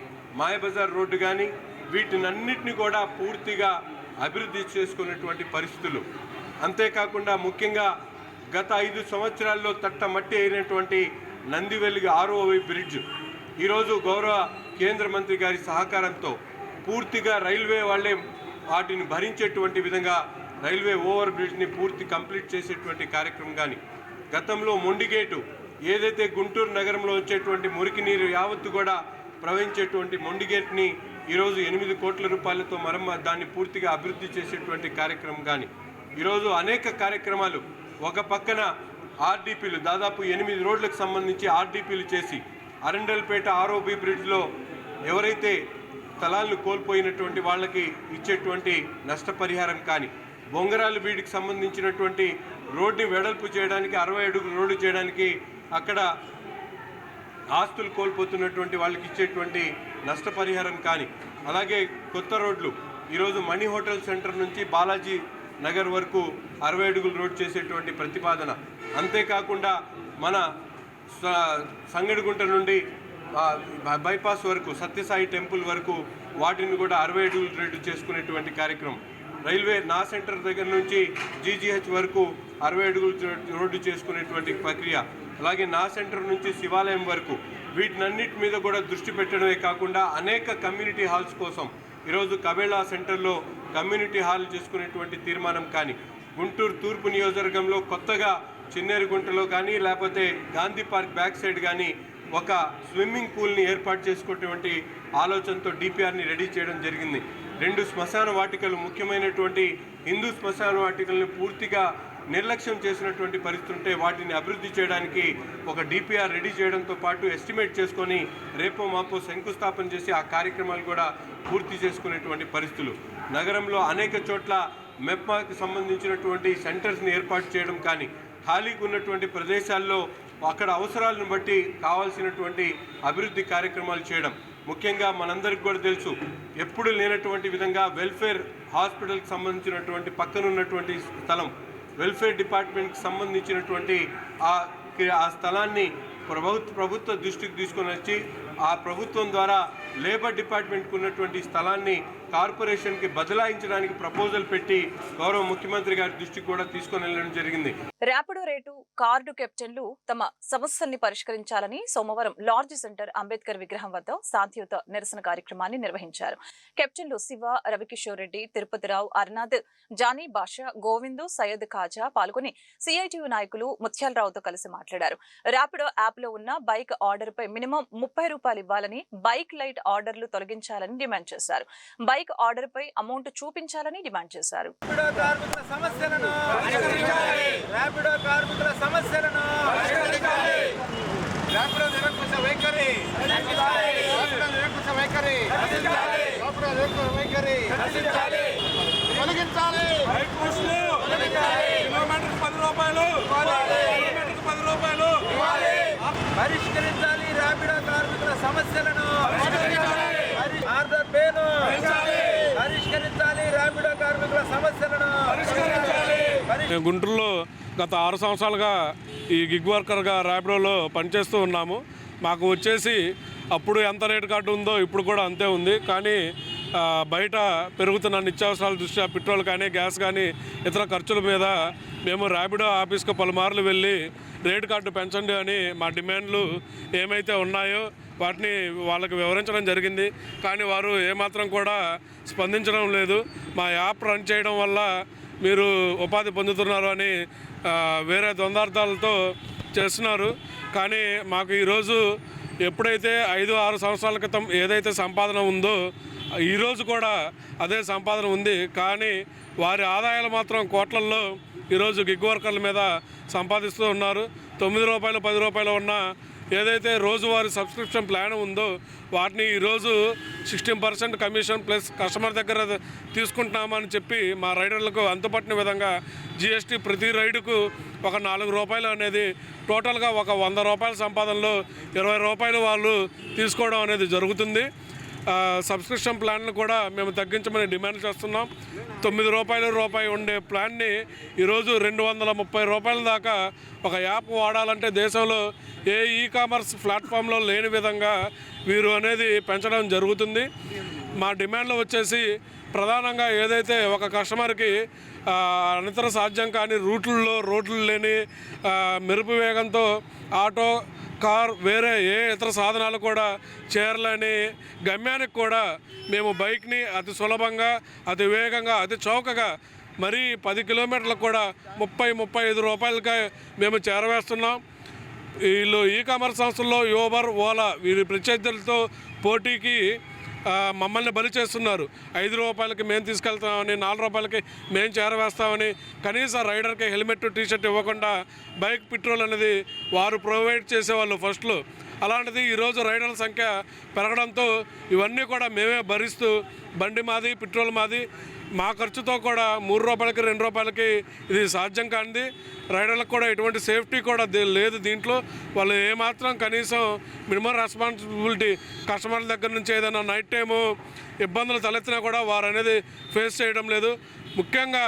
మాయబజార్ రోడ్డు కానీ వీటినన్నిటిని కూడా పూర్తిగా అభివృద్ధి చేసుకున్నటువంటి పరిస్థితులు. అంతేకాకుండా ముఖ్యంగా గత 5 సంవత్సరాల్లో తట్టమట్టి అయినటువంటి నందివెలుగు 6వ బ్రిడ్జ్ ఈరోజు గౌరవ కేంద్ర మంత్రి గారి సహకారంతో పూర్తిగా రైల్వే వాళ్ళే వాటిని భరించేటువంటి విధంగా రైల్వే ఓవర్ బ్రిడ్జ్ని పూర్తి కంప్లీట్ చేసేటువంటి కార్యక్రమం కానీ, గతంలో మొండిగేటు ఏదైతే గుంటూరు నగరంలో వచ్చేటువంటి మురికి నీరు యావత్తు కూడా ప్రవహించేటువంటి మొండిగేట్ని ఈరోజు 8 కోట్ల రూపాయలతో దాన్ని పూర్తిగా అభివృద్ధి చేసేటువంటి కార్యక్రమం కానీ, ఈరోజు అనేక కార్యక్రమాలు ఒక పక్కన ఆర్డీపీలు దాదాపు 8 రోడ్లకు సంబంధించి ఆర్డీపీలు చేసి అరండల్పేట ఆర్ఓబి బ్రిడ్జ్లో ఎవరైతే స్థలాలను కోల్పోయినటువంటి వాళ్ళకి ఇచ్చేటువంటి నష్టపరిహారం కానీ, బొంగరాలు బీడికి సంబంధించినటువంటి రోడ్ని వెడల్పు చేయడానికి 60 అడుగుల రోడ్డు చేయడానికి అక్కడ ఆస్తులు కోల్పోతున్నటువంటి వాళ్ళకి ఇచ్చేటువంటి నష్టపరిహారం కానీ, అలాగే కొత్త రోడ్లు ఈరోజు మణి హోటల్ సెంటర్ నుంచి బాలాజీ నగర్ వరకు 60 అడుగుల రోడ్ చేసేటువంటి ప్రతిపాదన. అంతేకాకుండా మన సంగడిగుంట నుండి బైపాస్ వరకు సత్యసాయి టెంపుల్ వరకు వాటిని కూడా 60 అడుగుల రోడ్డు చేసుకునేటువంటి కార్యక్రమం. రైల్వే నా సెంటర్ దగ్గర నుంచి జీజీహెచ్ వరకు 60 అడుగుల రోడ్డు చేసుకునేటువంటి ప్రక్రియ. అలాగే నా సెంటర్ నుంచి శివాలయం వరకు వీటినన్నిటి మీద కూడా దృష్టి పెట్టడమే కాకుండా అనేక కమ్యూనిటీ హాల్స్ కోసం ఈరోజు కబేళా సెంటర్లో కమ్యూనిటీ హాల్ చేసుకునేటువంటి తీర్మానం కానీ, గుంటూరు తూర్పు నియోజకవర్గంలో కొత్తగా చిన్నేరుగుంటలో కానీ లేకపోతే గాంధీ పార్క్ బ్యాక్ సైడ్ కానీ ఒక స్విమ్మింగ్ పూల్ని ఏర్పాటు చేసుకునేటువంటి ఆలోచనతో డిపిఆర్ని రెడీ చేయడం జరిగింది. 2 శ్మశాన వాటికలు ముఖ్యమైనటువంటి హిందూ శ్మశాన వాటికలను పూర్తిగా నిర్లక్ష్యం చేసినటువంటి పరిస్థితి ఉంటే వాటిని అభివృద్ధి చేయడానికి ఒక డిపిఆర్ రెడీ చేయడంతో పాటు ఎస్టిమేట్ చేసుకొని రేపో మాపో శంకుస్థాపన చేసి ఆ కార్యక్రమాలు కూడా పూర్తి చేసుకునేటువంటి పరిస్థితులు. నగరంలో అనేక చోట్ల మెప్మాకి సంబంధించినటువంటి సెంటర్స్ని ఏర్పాటు చేయడం కానీ, ఖాళీగా ఉన్నటువంటి ప్రదేశాల్లో అక్కడ అవసరాలను బట్టి కావాల్సినటువంటి అభివృద్ధి కార్యక్రమాలు చేయడం. ముఖ్యంగా మనందరికీ కూడా తెలుసు ఎప్పుడు లేనటువంటి విధంగా వెల్ఫేర్ హాస్పిటల్కి సంబంధించినటువంటి పక్కనున్నటువంటి స్థలం వెల్ఫేర్ డిపార్ట్మెంట్కి సంబంధించినటువంటి ఆ స్థలాన్ని ప్రభుత్వ దృష్టికి తీసుకొని వచ్చి ఆ ప్రభుత్వం ద్వారా లేబర్ డిపార్ట్మెంట్కి ఉన్నటువంటి స్థలాన్ని కార్పొరేషన్కి బదలాయించడానికి ప్రపోజల్ పెట్టి గౌరవ ముఖ్యమంత్రి గారి దృష్టికి కూడా తీసుకొని వెళ్ళడం జరిగింది. ర్యాపిడో రేటు కార్డు కెప్టెన్లు తమ సమస్యల్ని పరిష్కరించాలని సోమవారం లార్జ్ సెంటర్ అంబేద్కర్ విగ్రహం వద్ద శాంతియుత నిరసన కార్యక్రమాన్ని నిర్వహించారు. కెప్టెన్లు శివ, రవికిషోర్ రెడ్డి, తిరుపతిరావు, అర్నాథ్, జానీ బాషా, గోవిందు, సయ్యద్ ఖాజా పాల్గొని సిఐటియు నాయకులు ముత్యాలరావుతో కలిసి మాట్లాడారు. ర్యాపిడో యాప్ లో ఉన్న బైక్ ఆర్డర్ పై మినిమం 30 రూపాయలు ఇవ్వాలని, బైక్ లైట్ ఆర్డర్లు తొలగించాలని డిమాండ్ చేశారు. బైక్ ఆర్డర్ పై అమౌంట్ చూపించాలని డిమాండ్ చేశారు. ర్యాపిడో కార్మికుల సమస్యలను ర్యాపిడో నిరంకుశ వైఖరి తొలగించాలి. కిలోమీటర్కి 10 రూపాయలు, పరిష్కరించాలి ర్యాపిడో కార్మికుల సమస్యలను. ఆర్డర్ పేను పరిష్కరించాలి ర్యాపిడో కార్మికుల సమస్యలను. మేము గుంటూరులో గత 6 సంవత్సరాలుగా ఈ గిగ్ వర్కర్గా ర్యాపిడోలో పనిచేస్తూ ఉన్నాము. మాకు వచ్చేసి అప్పుడు ఎంత రేటు కార్డు ఉందో ఇప్పుడు కూడా అంతే ఉంది. కానీ బయట పెరుగుతున్న నిత్యావసరాల దృష్ట్యా పెట్రోల్ కానీ గ్యాస్ కానీ ఇతర ఖర్చుల మీద మేము ర్యాపిడో ఆఫీస్కి పలుమార్లు వెళ్ళి రేటు కార్డు పెంచండి అని మా డిమాండ్లు ఏమైతే ఉన్నాయో వాటిని వాళ్ళకి వివరించడం జరిగింది. కానీ వారు ఏమాత్రం కూడా స్పందించడం లేదు. మా యాప్ రన్ చేయడం వల్ల మీరు ఉపాధి పొందుతున్నారు అని వేరే ద్వంద్వార్థాలతో చేస్తున్నారు. కానీ మాకు ఈరోజు ఎప్పుడైతే 5-6 సంవత్సరాల క్రితం ఏదైతే సంపాదన ఉందో ఈరోజు కూడా అదే సంపాదన ఉంది. కానీ వారి ఆదాయాలు మాత్రం కోట్లల్లో ఈరోజు గిగ్ వర్కర్ల మీద సంపాదిస్తూ ఉన్నారు. 9 రూపాయలు 10 రూపాయలు ఉన్న ఏదైతే రోజువారీ సబ్స్క్రిప్షన్ ప్లాన్ ఉందో వాటిని ఈరోజు 16% కమిషన్ ప్లస్ కస్టమర్ దగ్గర తీసుకుంటున్నామని చెప్పి మా రైడర్లకు అంతుపట్టిన విధంగా జిఎస్టీ ప్రతి రైడుకు ఒక 4 రూపాయలు అనేది టోటల్గా ఒక 100 రూపాయల సంపాదనలో 20 రూపాయలు వాళ్ళు తీసుకోవడం అనేది జరుగుతుంది. సబ్స్క్రిప్షన్ ప్లాన్ను కూడా మేము తగ్గించమని డిమాండ్ చేస్తున్నాం. 9 రూపాయి ఉండే ప్లాన్ని ఈరోజు 230 రూపాయల దాకా ఒక యాప్ వాడాలంటే దేశంలో ఏ ఈ-కామర్స్ ప్లాట్ఫామ్లో లేని విధంగా వీరు అనేది పెంచడం జరుగుతుంది. మా డిమాండ్లో వచ్చేసి ప్రధానంగా ఏదైతే ఒక కస్టమర్కి అనితర సాధ్యం కాని రోడ్లు లేని మెరుపు వేగంతో ఆటో కార్ వేరే ఏ ఇతర సాధనాలు కూడా చేరలేని గమ్యానికి కూడా మేము బైక్ని అతి సులభంగా అతి వేగంగా అతి చౌకగా మరీ 10 కిలోమీటర్లకు కూడా 30-35 రూపాయలకే మేము చేరవేస్తున్నాం. వీళ్ళు ఈ-కామర్స్ సంస్థల్లో యూబర్, ఓలా వీరి ప్రత్యర్థులతో పోటీకి మమ్మల్ని బలి చేస్తున్నారు. 5 రూపాయలకి మేము తీసుకెళ్తామని, 4 రూపాయలకి మేము చేరవేస్తామని, కనీసం రైడర్కి హెల్మెట్ టీషర్ట్ ఇవ్వకుండా బైక్ పెట్రోల్ అనేది వారు ప్రొవైడ్ చేసేవాళ్ళు ఫస్ట్లో. అలాంటిది ఈరోజు రైడర్ల సంఖ్య పెరగడంతో ఇవన్నీ కూడా మేమే భరిస్తూ బండి మాది, పెట్రోల్ మాది, మా ఖర్చుతో కూడా 3 రూపాయలకి 2 రూపాయలకి ఇది సాధ్యం కానిది. రైడర్లకు కూడా ఎటువంటి సేఫ్టీ కూడా లేదు దీంట్లో. వాళ్ళు ఏమాత్రం కనీసం మినిమం రెస్పాన్సిబిలిటీ కస్టమర్ల దగ్గర నుంచి ఏదైనా నైట్ టైము ఇబ్బందులు తలెత్తినా కూడా వారు అనేది ఫేస్ చేయడం లేదు. ముఖ్యంగా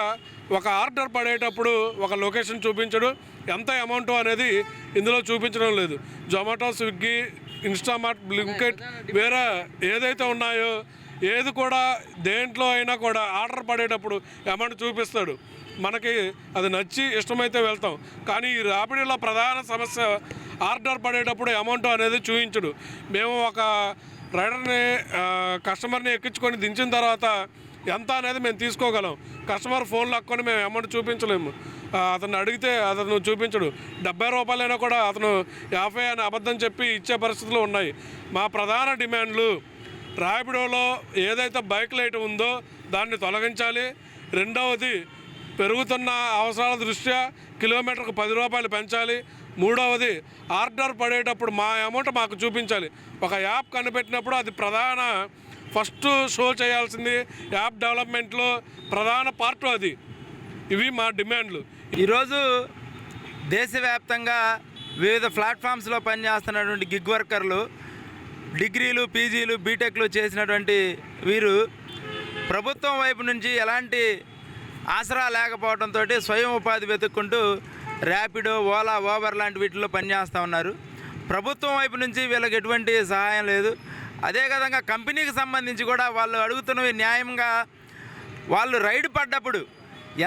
ఒక ఆర్డర్ పడేటప్పుడు ఒక లొకేషన్ చూపించడు, ఎంత అమౌంట్ అనేది ఇందులో చూపించడం లేదు. జొమాటో, స్విగ్గీ, ఇన్స్టామార్ట్, బ్లింకిట్ వేరే ఏదైతే ఉన్నాయో ఏది కూడా దేంట్లో అయినా కూడా ఆర్డర్ పడేటప్పుడు అమౌంట్ చూపిస్తాడు. మనకి అది నచ్చి ఇష్టమైతే వెళ్తాం. కానీ ఈ ర్యాపిడోలో ప్రధాన సమస్య ఆర్డర్ పడేటప్పుడు అమౌంట్ అనేది చూపించడు. మేము ఒక రైడర్ని కస్టమర్ని ఎక్కించుకొని దించిన తర్వాత ఎంత అనేది మేము తీసుకోగలం. కస్టమర్ ఫోన్లో అక్కొని మేము అమౌంట్ చూపించలేము. అతను అడిగితే అతను చూపించడు. 70 రూపాయలైనా కూడా అతను 50 అని అబద్ధం చెప్పి ఇచ్చే పరిస్థితులు ఉన్నాయి. మా ప్రధాన డిమాండ్లు ర్యాపిడోలో ఏదైతే బైక్ లైట్ ఉందో దాన్ని తొలగించాలి. రెండవది పెరుగుతున్న అవసరాల దృష్ట్యా కిలోమీటర్కు 10 రూపాయలు పెంచాలి. మూడవది ఆర్డర్ పడేటప్పుడు మా అమౌంట్ మాకు చూపించాలి. ఒక యాప్ కనిపెట్టినప్పుడు అది ప్రధాన ఫస్ట్ షో చేయాల్సింది యాప్ డెవలప్మెంట్లో ప్రధాన పార్ట్ అది. ఇవి మా డిమాండ్లు. ఈరోజు దేశవ్యాప్తంగా వివిధ ప్లాట్ఫామ్స్లో పనిచేస్తున్నటువంటి గిగ్ వర్కర్లు, డిగ్రీలు, పీజీలు, బీటెక్లు చేసినటువంటి వీరు ప్రభుత్వం వైపు నుంచి ఎలాంటి ఆసరా లేకపోవడంతో స్వయం ఉపాధి వెతుక్కుంటూ ర్యాపిడో, ఓలా, ఓబర్ లాంటి వీటిల్లో పనిచేస్తూ ఉన్నారు. ప్రభుత్వం వైపు నుంచి వీళ్ళకి ఎటువంటి సహాయం లేదు. అదే విధంగా కంపెనీకి సంబంధించి కూడా వాళ్ళు అడుగుతున్నవి న్యాయంగా వాళ్ళు రైడ్ పడ్డప్పుడు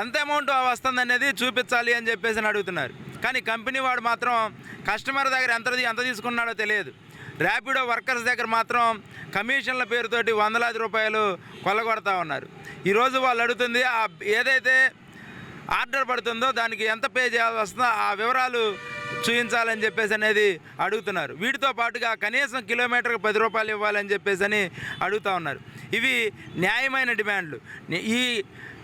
ఎంత అమౌంట్ వస్తుందనేది చూపించాలి అని చెప్పేసి అడుగుతున్నారు. కానీ కంపెనీ వాడు మాత్రం కస్టమర్ దగ్గర ఎంత తీసుకున్నాడో తెలియదు. ర్యాపిడో వర్కర్స్ దగ్గర మాత్రం కమిషన్ల పేరుతోటి వందలాది రూపాయలు కొల్లగొడతా ఉన్నారు. ఈరోజు వాళ్ళు అడుగుతుంది ఏదైతే ఆర్డర్ పడుతుందో దానికి ఎంత పే చేయాల్సి వస్తుందో ఆ వివరాలు చూపించాలని చెప్పేసి అనేది అడుగుతున్నారు. వీటితో పాటుగా కనీసం కిలోమీటర్కి 10 రూపాయలు ఇవ్వాలని చెప్పేసి అని అడుగుతూ ఉన్నారు. ఇవి న్యాయమైన డిమాండ్లు. ఈ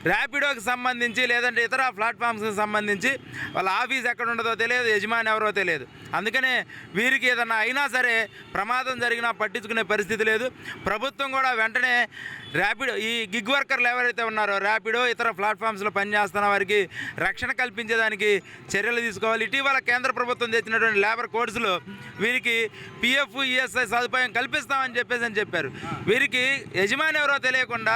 ర్యాపిడోకి సంబంధించి లేదంటే ఇతర ప్లాట్ఫామ్స్కి సంబంధించి వాళ్ళ ఆఫీస్ ఎక్కడ ఉండదో తెలియదు, యజమాని ఎవరో తెలియదు. అందుకనే వీరికి ఏదన్నా అయినా సరే ప్రమాదం జరిగినా పట్టించుకునే పరిస్థితి లేదు. ప్రభుత్వం కూడా వెంటనే ర్యాపిడో ఈ గిగ్ వర్కర్లు ఎవరైతే ఉన్నారో ర్యాపిడో ఇతర ప్లాట్ఫామ్స్లో పనిచేస్తున్న వారికి రక్షణ కల్పించేదానికి చర్యలు తీసుకోవాలి. ఇటీవల కేంద్ర ప్రభుత్వం తెచ్చినటువంటి లేబర్ కోడ్స్లో వీరికి పిఎఫ్ ఈఎస్ఐ సదుపాయం కల్పిస్తామని చెప్పారు. వీరికి యజమాని ఎవరో తెలియకుండా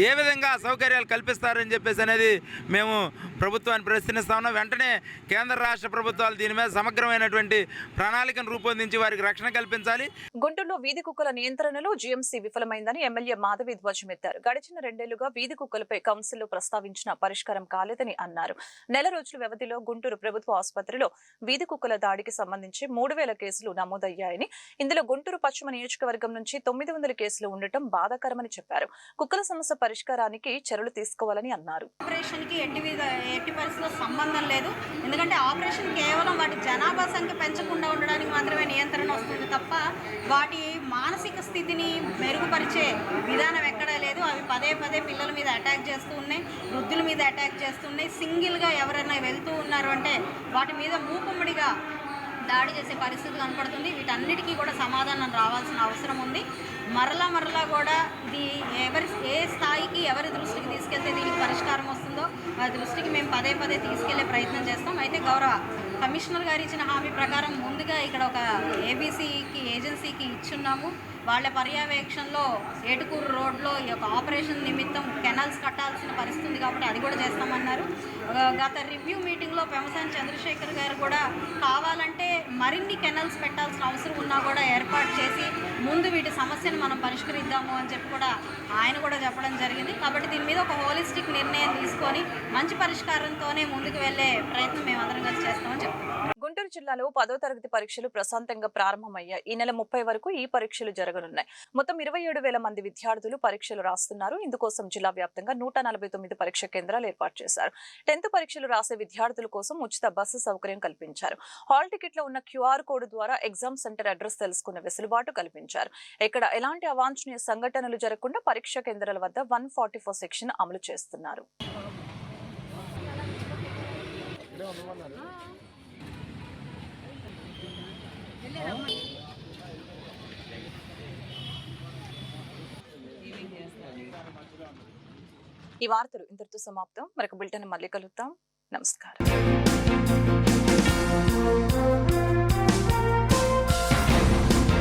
ఏ విధంగా సౌకర్యాలు కల్పిస్తారని చెప్పేసి అనేది మేము ప్రభుత్వాన్ని ప్రశ్నిస్తా ఉన్నాం. వెంటనే కేంద్ర రాష్ట్ర ప్రభుత్వాలు దీని మీద సమగ్రమైనటువంటి ప్రణాళికను రూపొందించి వారికి రక్షణ కల్పించాలి. గుంటూరులో వీధి కుక్కల నియంత్రణలో జీఎంసీ విఫలమైందని ఎమ్మెల్యే మాధవి ధ్వజమెత్తారు. గడిచిన 2 ఏళ్లుగా వీధి కుక్కలపై కౌన్సిల్లో ప్రస్తావించిన పరిష్కారం కాలేదని అన్నారు. నెల రోజుల వ్యవధిలో గుంటూరు ప్రభుత్వ ఆసుపత్రిలో వీధి కుక్కల దాడికి సంబంధించి 3000 కేసులు నమోదయ్యాయని, ఇందులో గుంటూరు పశ్చిమ నియోజకవర్గం నుంచి 900 కేసులు ఉండటం బాధాకరమని చెప్పారు. కుక్కల సమస్య పరిష్కారానికి చర్యలు తీసుకోవాలని అన్నారు. ఆపరేషన్కి ఎట్టి పరిస్థితుల్లో సంబంధం లేదు. ఎందుకంటే ఆపరేషన్ కేవలం వాటి జనాభా సంఖ్య పెంచకుండా ఉండడానికి మాత్రమే నియంత్రణ వస్తుంది తప్ప వాటి మానసిక స్థితిని మెరుగుపరిచే విధానం ఎక్కడా లేదు. అవి పదే పిల్లల మీద అటాక్ చేస్తూ ఉన్నాయి, వృద్ధుల మీద అటాక్ చేస్తున్నాయి. సింగిల్గా ఎవరైనా వెళ్తూ ఉన్నారు అంటే వాటి మీద మూకుమ్మడిగా దాడి చేసే పరిస్థితి కనపడుతుంది. వీటన్నిటికీ కూడా సమాధానం రావాల్సిన అవసరం ఉంది. మరలా కూడా ఇది ఏ స్థాయికి ఎవరి దృష్టికి తీసుకెళ్తే దీనికి పరిష్కారం వస్తుందో ఆ దృష్టికి మేము పదే తీసుకెళ్లే ప్రయత్నం చేస్తాం. అయితే గౌరవ కమిషనర్ గారు ఇచ్చిన హామీ ప్రకారం ముందుగా ఇక్కడ ఒక ఏజెన్సీకి ఇచ్చున్నాము. వాళ్ళ పర్యవేక్షణలో ఏటుకూరు రోడ్లో ఈ యొక్క ఆపరేషన్ నిమిత్తం కెనాల్స్ కట్టాల్సిన పరిస్థితి ఉంది కాబట్టి అది కూడా చేస్తామన్నారు. గత రివ్యూ మీటింగ్లో పెమసాని చంద్రశేఖర్ గారు కూడా కావాలంటే మరిన్ని కెనాల్స్ పెట్టాల్సిన అవసరం ఉన్నా కూడా ఏర్పాటు చేసి ముందు వీటి సమస్యను మనం పరిష్కరిద్దాము అని చెప్పి కూడా ఆయన కూడా చెప్పడం జరిగింది. కాబట్టి దీని మీద ఒక హోలిస్టిక్ నిర్ణయం తీసుకొని మంచి పరిష్కారంతోనే ముందుకు వెళ్లే ప్రయత్నం మేమందరం కలిసి చేస్తామని చెప్తున్నాం. గుంటూరు జిల్లాలో 10వ తరగతి పరీక్షలు ప్రశాంతంగా ప్రారంభమయ్యాయి. ఈ నెల 30 వరకు ఈ పరీక్షలు జరగనున్నాయి. మొత్తం 27,000 మంది విద్యార్థులు పరీక్షలు రాస్తున్నారు. ఇందుకోసం జిల్లా వ్యాప్తంగా 149 పరీక్ష కేంద్రాలు ఏర్పాటు చేశారు. 10th పరీక్షలు రాసే విద్యార్థుల కోసం ఉచిత బస్సు సౌకర్యం కల్పించారు. హాల్ టికెట్ లో ఉన్న QR కోడ్ ద్వారా ఎగ్జామ్ సెంటర్ అడ్రస్ తెలుసుకునే వెసులుబాటు కల్పించారు. ఇక్కడ ఎలాంటి అవాంఛనీయ సంఘటనలు జరగకుండా పరీక్ష కేంద్రాల వద్ద 144 సెక్షన్ అమలు చేస్తున్నారు. ఈ వార్తలు ఇంతటితో సమాప్తం. మరొక బులెటిన్ మళ్ళీ కలుద్దాం. నమస్కారం.